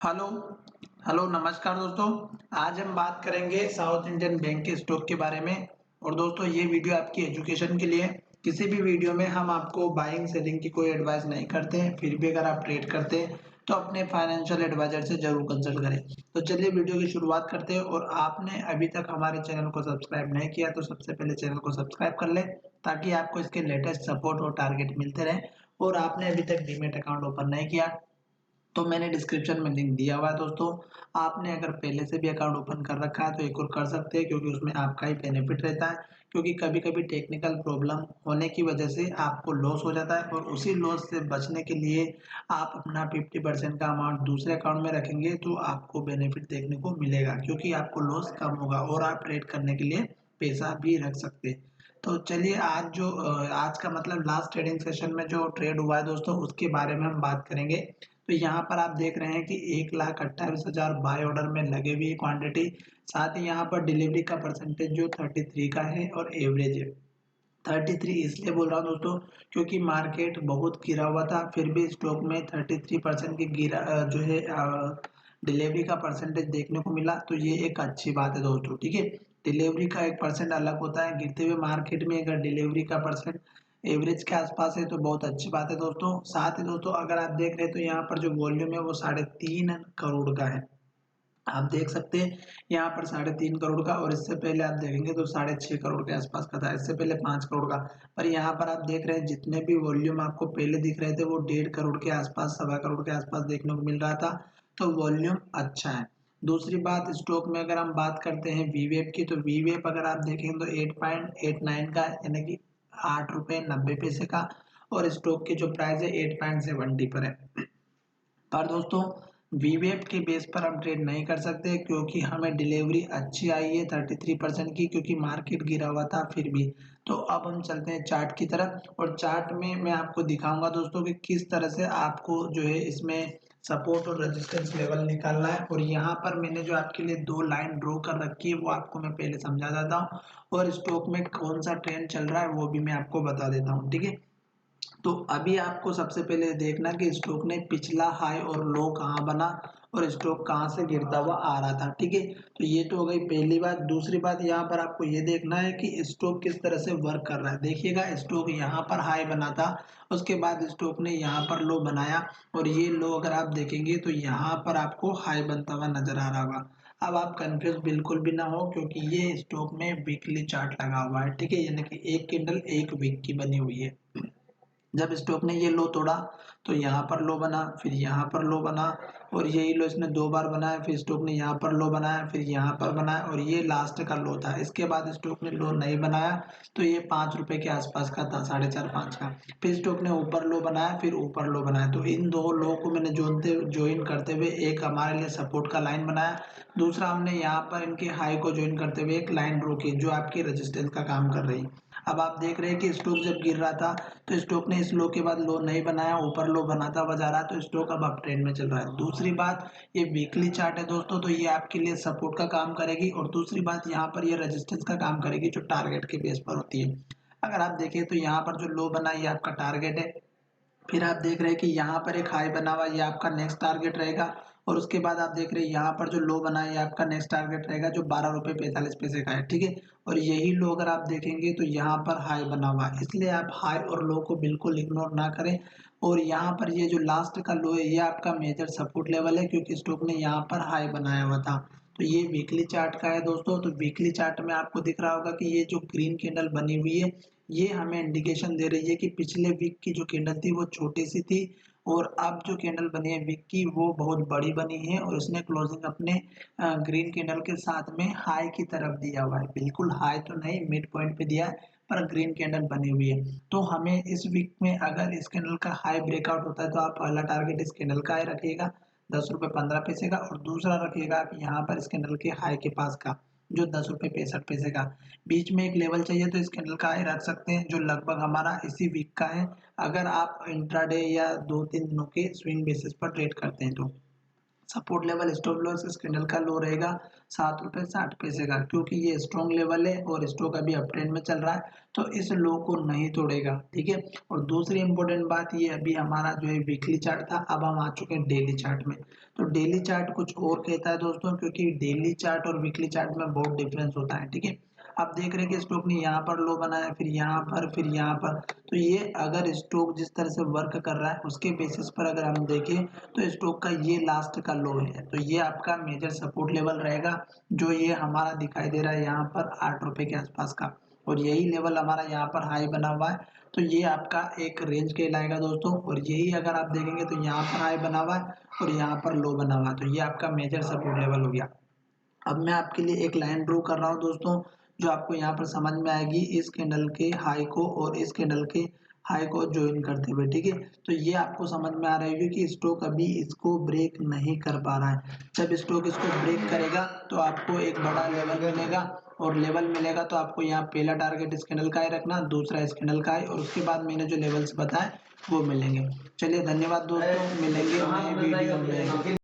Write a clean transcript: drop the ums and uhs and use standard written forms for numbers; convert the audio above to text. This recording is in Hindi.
हेलो हेलो नमस्कार दोस्तों। आज हम बात करेंगे साउथ इंडियन बैंक के स्टॉक के बारे में। और दोस्तों ये वीडियो आपकी एजुकेशन के लिए। किसी भी वीडियो में हम आपको बाइंग सेलिंग की कोई एडवाइस नहीं करते हैं। फिर भी अगर आप ट्रेड करते हैं तो अपने फाइनेंशियल एडवाइजर से जरूर कंसल्ट करें। तो चलिए वीडियो की शुरुआत करते हैं। और आपने अभी तक हमारे चैनल को सब्सक्राइब नहीं किया तो सबसे पहले चैनल को सब्सक्राइब कर ले, ताकि आपको इसके लेटेस्ट सपोर्ट और टारगेट मिलते रहे। और आपने अभी तक डीमेट अकाउंट ओपन नहीं किया तो मैंने डिस्क्रिप्शन में लिंक दिया हुआ है दोस्तों। आपने अगर पहले से भी अकाउंट ओपन कर रखा है तो एक और कर सकते हैं, क्योंकि उसमें आपका ही बेनिफिट रहता है। क्योंकि कभी कभी टेक्निकल प्रॉब्लम होने की वजह से आपको लॉस हो जाता है, और उसी लॉस से बचने के लिए आप अपना 50% का अमाउंट दूसरे अकाउंट में रखेंगे तो आपको बेनिफिट देखने को मिलेगा, क्योंकि आपको लॉस कम होगा और आप ट्रेड करने के लिए पैसा भी रख सकते हैं। तो चलिए आज का मतलब लास्ट ट्रेडिंग सेशन में जो ट्रेड हुआ है दोस्तों, उसके बारे में हम बात करेंगे। तो यहाँ पर आप देख रहे हैं कि 1,28,000 बाय ऑर्डर में लगे हुई क्वांटिटी। साथ ही यहाँ पर डिलीवरी का परसेंटेज जो 33 का है और एवरेज है 33। इसलिए बोल रहा हूँ दोस्तों, क्योंकि मार्केट बहुत गिरा हुआ था, फिर भी स्टॉक में 33% की जो है डिलीवरी का परसेंटेज देखने को मिला। तो ये एक अच्छी बात है दोस्तों, ठीक है। डिलीवरी का एक परसेंट अलग होता है। गिरते हुए मार्केट में अगर डिलीवरी का परसेंट एवरेज के आसपास है तो बहुत अच्छी बात है दोस्तों। साथ ही दोस्तों अगर आप देख रहे हैं तो यहाँ पर जो वॉल्यूम है वो 3.5 करोड़ का है। आप देख सकते हैं यहाँ पर 3.5 करोड़ का, और इससे पहले आप देखेंगे तो 6.5 करोड़ के आसपास का था, इससे पहले 5 करोड़ का। पर यहाँ पर आप देख रहे हैं जितने भी वॉल्यूम आपको पहले दिख रहे थे वो 1.5 करोड़ के आसपास, 1.25 करोड़ के आसपास देखने को मिल रहा था। तो वॉल्यूम अच्छा है। दूसरी बात, स्टॉक में अगर हम बात करते हैं वीवेप की, तो वीवेप अगर आप देखेंगे तो 8.89 का, यानी कि 8 रुपये 90 पैसे का। और स्टॉक की जो प्राइस है 8.70 पर है। पर दोस्तों वीवेप के बेस पर हम ट्रेड नहीं कर सकते, क्योंकि हमें डिलीवरी अच्छी आई है 33% की, क्योंकि मार्केट गिरा हुआ था फिर भी। तो अब हम चलते हैं चार्ट की तरफ, और चार्ट में मैं आपको दिखाऊंगा दोस्तों कि किस तरह से आपको जो है इसमें सपोर्ट और रेजिस्टेंस लेवल निकालना है। और यहाँ पर मैंने जो आपके लिए दो लाइन ड्रॉ कर रखी है वो आपको मैं पहले समझा देता हूँ, और स्टॉक में कौन सा ट्रेंड चल रहा है वो भी मैं आपको बता देता हूँ, ठीक है। तो अभी आपको सबसे पहले देखना कि स्टॉक ने पिछला हाई और लो कहाँ बना, और स्टॉक कहाँ से गिरता हुआ आ रहा था, ठीक है। तो ये तो हो गई पहली बात। दूसरी बात, यहाँ पर आपको ये देखना है कि स्टॉक किस तरह से वर्क कर रहा है। देखिएगा, स्टॉक यहाँ पर हाई बना था, उसके बाद स्टॉक ने यहाँ पर लो बनाया, और ये लो अगर आप देखेंगे तो यहाँ पर आपको हाई बनता हुआ नजर आ रहा होगा। अब आप कंफ्यूज बिल्कुल भी ना हो, क्योंकि ये स्टॉक में वीकली चार्ट लगा हुआ है, ठीक है, यानी कि एक कैंडल एक वीक की बनी हुई है। जब स्टॉक ने ये लो तोड़ा तो यहाँ पर लो बना, फिर यहाँ पर लो बना, और यही लो इसने दो बार बनाया। फिर स्टॉक ने यहाँ पर लो बनाया, फिर यहाँ पर बनाया, और ये लास्ट का लो था। इसके बाद स्टॉक ने लो नहीं बनाया, तो ये 5 रुपए के आसपास का था, 4.5 5 का। फिर स्टॉक ने ऊपर लो बनाया, फिर ऊपर लो बनाया। तो इन दो लो को मैंने ज्वाइन करते हुए एक हमारे लिए सपोर्ट का लाइन बनाया। दूसरा, हमने यहाँ पर इनके हाई को ज्वाइन करते हुए एक लाइन ड्रॉ की जो आपकी रेजिस्टेंस का काम कर रही है। अब आप देख रहे हैं कि स्टॉक जब गिर रहा था तो स्टॉक ने इस लो के बाद लो नहीं बनाया, ऊपर लो बनाता हुआ जा रहा है, तो स्टॉक अब ट्रेंड में चल रहा है। दूसरी बात, ये वीकली चार्ट है दोस्तों, तो ये आपके लिए सपोर्ट का काम करेगी। और दूसरी बात, यहाँ पर ये रेजिस्टेंस का काम करेगी जो टारगेट के बेस पर होती है। अगर आप देखें तो यहाँ पर जो लो बना है ये आपका टारगेट है। फिर आप देख रहे हैं कि यहाँ पर एक हाई बना हुआ है, ये आपका नेक्स्ट टारगेट रहेगा। और उसके बाद आप देख रहे हैं यहाँ पर जो लो बना है ये आपका नेक्स्ट टारगेट रहेगा, जो 12 रुपये 45 पैसे का है, ठीक है। और यही लो अगर आप देखेंगे तो यहाँ पर हाई बना हुआ है, इसलिए आप हाई और लो को बिल्कुल इग्नोर ना करें। और यहाँ पर ये जो लास्ट का लो है ये आपका मेजर सपोर्ट लेवल है, क्योंकि स्टॉक ने यहाँ पर हाई बनाया हुआ था। तो ये वीकली चार्ट का है दोस्तों। तो वीकली चार्ट में आपको दिख रहा होगा कि ये जो ग्रीन कैंडल बनी हुई है ये हमें इंडिकेशन दे रही है कि पिछले वीक की जो कैंडल थी वो छोटी सी थी, और अब जो कैंडल बनी है वीक की वो बहुत बड़ी बनी है, और उसने क्लोजिंग अपने ग्रीन कैंडल के साथ में हाई की तरफ दिया हुआ है। बिल्कुल हाई तो नहीं, मिड पॉइंट पे दिया है, पर ग्रीन कैंडल बनी हुई है। तो हमें इस वीक में अगर इस कैंडल का हाई ब्रेकआउट होता है तो आप पहला टारगेट इस कैंडल का ही रखिएगा, 10 रुपये 15 पैसे का। और दूसरा रखिएगा आप यहाँ पर इस कैंडल के हाई के पास का, जो 10 रुपये 65 पैसे का। बीच में एक लेवल चाहिए तो इस कैंडल का हाई रख सकते हैं, जो लगभग हमारा इसी वीक का है, अगर आप इंट्राडे या 2 3 दिनों के स्विंग बेसिस पर ट्रेड करते हैं तो। सपोर्ट लेवल स्टॉप लॉस इस कैंडल का लो रहेगा 7 रुपये 60 पैसे का, क्योंकि ये स्ट्रॉन्ग लेवल है और स्टॉक अभी अप ट्रेंड में चल रहा है, तो इस लो को नहीं तोड़ेगा। ठीक है। और दूसरी इंपॉर्टेंट बात, ये अभी हमारा जो है वीकली चार्ट था, अब हम आ चुके हैं डेली चार्ट में। तो डेली चार्ट कुछ और कहता है दोस्तों, क्योंकि डेली चार्ट और वीकली चार्ट में बहुत डिफरेंस होता है। ठीक है। आप देख रहे हैं कि स्टॉक ने यहाँ पर लो बनाया, फिर यहाँ पर, फिर यहाँ पर। तो ये अगर स्टॉक जिस तरह से वर्क कर रहा है उसके बेसिस पर अगर हम देखें तो स्टॉक का ये लास्ट का लो है, तो ये आपका मेजर सपोर्ट लेवल रहेगा, जो ये हमारा दिखाई दे रहा है यहाँ पर 8 रुपए के आसपास का। और यही लेवल हमारा यहाँ पर हाई बना हुआ है, तो ये आपका एक रेंज कहलाएगा दोस्तों। और यही अगर आप देखेंगे तो यहाँ पर हाई बना हुआ है और यहाँ पर लो बना हुआ है, तो ये आपका मेजर सपोर्ट लेवल हो गया। अब मैं आपके लिए एक लाइन ड्रॉ कर रहा हूँ दोस्तों, जो आपको यहाँ पर समझ में आएगी इस कैंडल के हाई को और इस कैंडल के हाई को ज्वाइन करते हुए। ठीक है। तो ये आपको समझ में आ रहा है कि स्टॉक अभी इसको ब्रेक नहीं कर पा रहा है। जब स्टॉक इसको ब्रेक करेगा तो आपको एक बड़ा लेवल मिलेगा, और लेवल मिलेगा तो आपको यहाँ पहला टारगेट इस कैंडल का ही रखना, दूसरा इस कैंडल का ही, और उसके बाद मैंने जो लेवल्स बताए वो मिलेंगे। चलिए धन्यवाद दोस्तों, मिलेंगे नए वीडियो में।